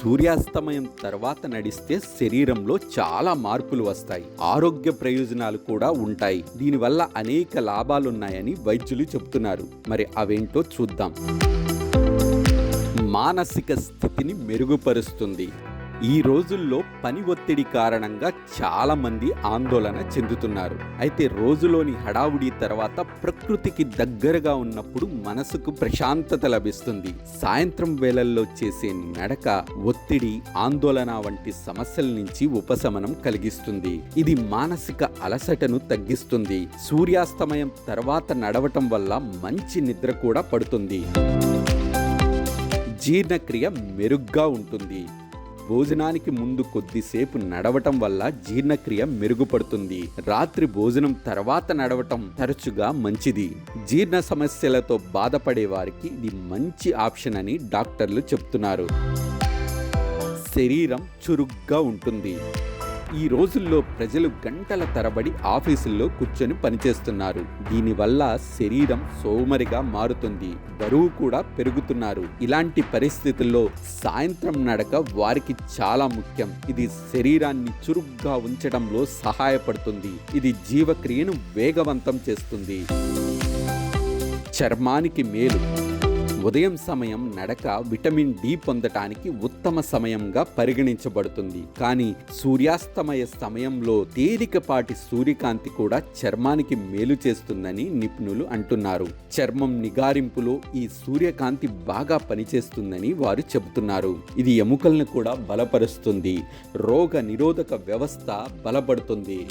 సూర్యాస్తమయం తర్వాత నడిస్తే శరీరంలో చాలా మార్పులు వస్తాయి. ఆరోగ్య ప్రయోజనాలు కూడా ఉంటాయి. దీనివల్ల అనేక లాభాలున్నాయని వైద్యులు చెబుతున్నారు. మరి అవేంటో చూద్దాం. మానసిక స్థితిని మెరుగుపరుస్తుంది. ఈ రోజుల్లో పని ఒత్తిడి కారణంగా చాలా మంది ఆందోళన చెందుతున్నారు. అయితే రోజులోని హడావుడి తర్వాత ప్రకృతికి దగ్గరగా ఉన్నప్పుడు మనసుకు ప్రశాంతత లభిస్తుంది. సాయంత్రం వేళల్లో చేసే నడక ఒత్తిడి, ఆందోళన వంటి సమస్యల నుంచి ఉపశమనం కలిగిస్తుంది. ఇది మానసిక అలసటను తగ్గిస్తుంది. సూర్యాస్తమయం తర్వాత నడవటం వల్ల మంచి నిద్ర కూడా పడుతుంది. జీర్ణక్రియ మెరుగ్గా ఉంటుంది. భోజనానికి ముందు కొద్దిసేపు నడవటం వల్ల జీర్ణక్రియ మెరుగుపడుతుంది. రాత్రి భోజనం తర్వాత నడవటం తరచుగా మంచిది. జీర్ణ సమస్యలతో బాధపడే వారికి ఇది మంచి ఆప్షన్ అని డాక్టర్లు చెప్తున్నారు. శరీరం చురుగ్గా ఉంటుంది. ఈ రోజుల్లో ప్రజలు గంటల తరబడి ఆఫీసుల్లో కూర్చొని పనిచేస్తున్నారు. దీనివల్ల శరీరం సోమరిగా మారుతుంది. బరువు కూడా పెరుగుతున్నారు. ఇలాంటి పరిస్థితుల్లో సాయంత్రం నడక వారికి చాలా ముఖ్యం. ఇది శరీరాన్ని చురుగ్గా ఉంచడంలో సహాయపడుతుంది. ఇది జీవక్రియను వేగవంతం చేస్తుంది. చర్మానికి మేలు. ఉదయం సమయం నడక విటమిన్ డి పొందటానికి ఉత్తమ సమయంగా పరిగణించబడుతుంది. కానీ సూర్యాస్తమయ సమయంలో తేలికపాటి సూర్యకాంతి కూడా చర్మానికి మేలు చేస్తుందని నిపుణులు అంటున్నారు. చర్మం నిగారింపులో ఈ సూర్యకాంతి బాగా పనిచేస్తుందని వారు చెబుతున్నారు. ఇది ఎముకలను కూడా బలపరుస్తుంది. రోగ నిరోధక వ్యవస్థ బలపడుతుంది.